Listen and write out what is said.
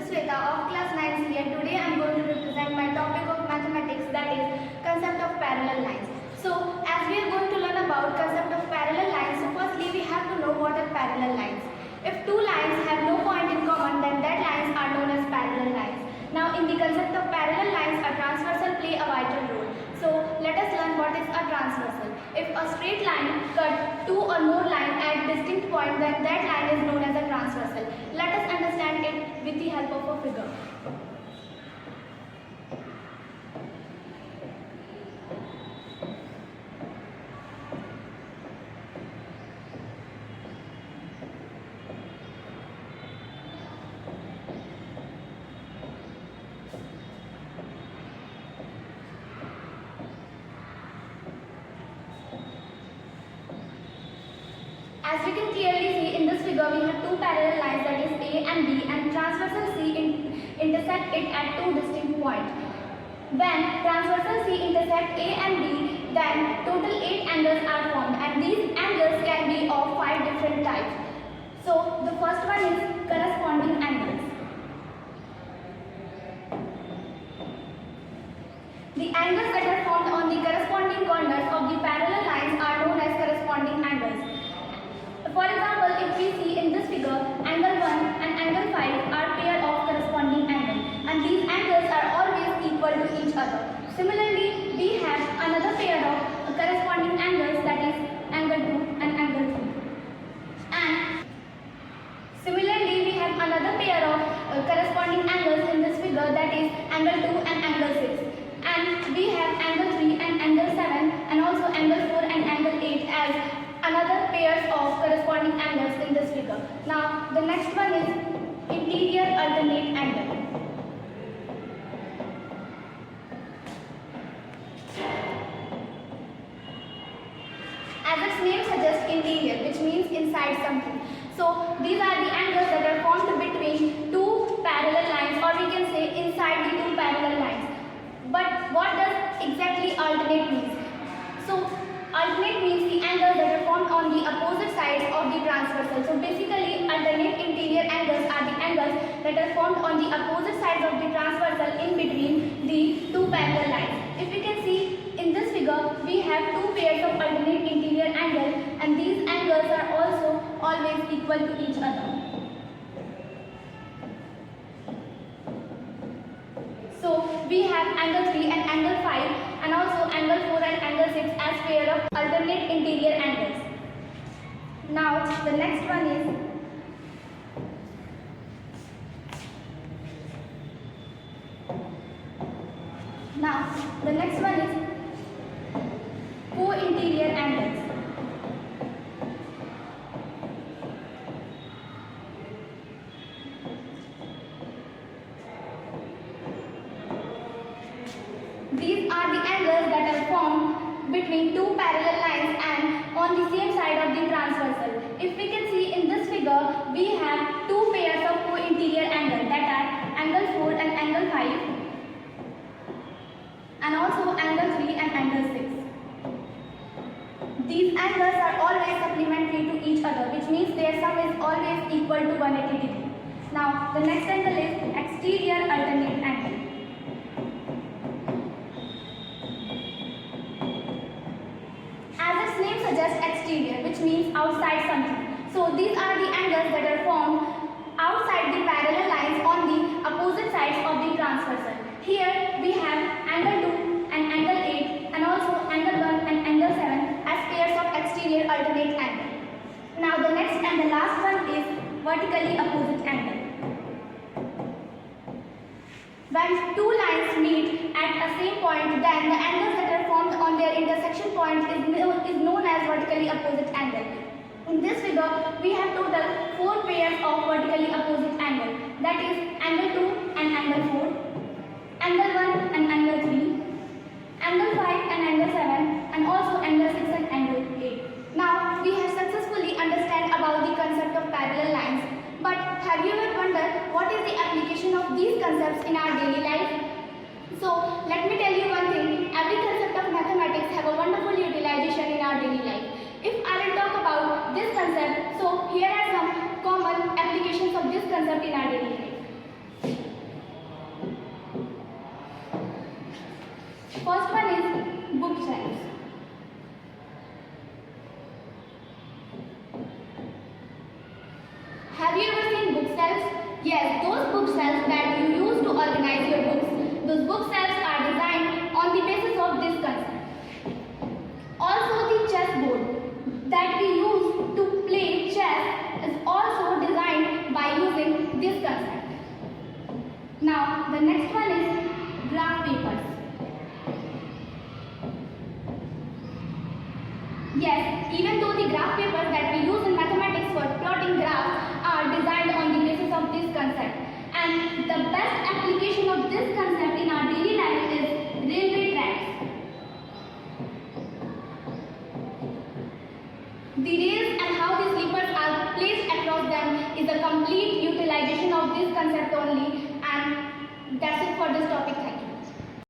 Sweta of class 9C, and today I am going to represent my topic of mathematics, that is concept of parallel lines. So as we are going to learn about concept of parallel lines, so firstly we have to know what are parallel lines. If two lines have no point in common, then that lines are known as parallel lines. Now in the concept of parallel lines, a transversal play a vital role. So let us learn what is a transversal. If a straight line cut two or more lines at distinct points, then that line is known as a transversal. Let us understand it with the help of a figure. As we can clearly see in this figure, we have two parallel lines, that is A and B, and transversal C intersect it at two distinct points. When transversal C intersect A and B, then total 8 angles are formed, and these angles can be of 5 different types. So the first one is corresponding angles. The angles that are formed on the corresponding corners of the parallel lines are known as corresponding angles. For example, if we see in this figure, angle 1 and angle 5 are pair of corresponding angles, and these angles are always equal to each other. Similarly, we have another pair of corresponding angles, that is angle 2 and angle 3. And similarly, we have another pair of corresponding angles in this figure, that is angle 2 and angle 6. And we have angle 3 and angle 7, and also angle 4 and angle 8 as another pairs of corresponding angles in this figure. Now the next one is interior alternate angle. As its name suggests, interior, which means inside something. So these are the angles that are formed between two parallel lines, or we can say inside the two parallel lines. But what does exactly alternate mean? So alternate means the angles that are formed on the opposite sides of the transversal. So basically, alternate interior angles are the angles that are formed on the opposite sides of the transversal in between the two parallel lines. If we can see in this figure, we have two pairs of alternate interior angles, and these angles are also always equal to each other. So we have angle 3 and angle 5, and also angle 4 and angle 6 as pair of alternate interior angles. Now the next one is co-interior angles. These are the angles that are formed between two parallel lines and on the same side of the transversal. If we can see in this figure, we have two pairs of co-interior angles, that are angle 4 and angle 5, and also angle 3 and angle 6. These angles are always supplementary to each other, which means their sum is always equal to 180 degrees. Now the next angle is exterior alternate angle. Suggests exterior, which means outside something. So these are the angles that are formed outside the parallel lines on the opposite sides of the transversal. Here we have angle 2 and angle 8, and also angle 1 and angle 7 as pairs of exterior alternate angle. Now the next and the last one is vertically opposite angle. When two lines meet at a same point, then the angles that are formed on their intersection point is known as vertically opposite angle. In this figure, we have total 4 pairs of vertically opposite angle, that is angle 2 and angle 4, angle 1 and angle 3, angle 5 and angle 7, and also angle 6 and angle 8. Now we have successfully understand about the concept of parallel lines. But have you ever wondered what is the application of these concepts in our daily life? So let me tell you one thing, every concept of mathematics have a wonderful utilization in our daily life. If I will talk about this concept, so here are some common applications of this concept in our daily life. Have you ever seen bookshelves? Yes, those bookshelves that you use to organize your books. Those bookshelves are designed on the basis of this concept. Also, the chessboard that we use to play chess is also designed by using this concept. Now, the next one is graph papers. Yes, even though the graph papers that we use in mathematics for plotting graphs are designed on the basis of this concept. And the best application of this concept in our daily life is railway tracks. The rails and how the sleepers are placed across them is a complete utilization of this concept only.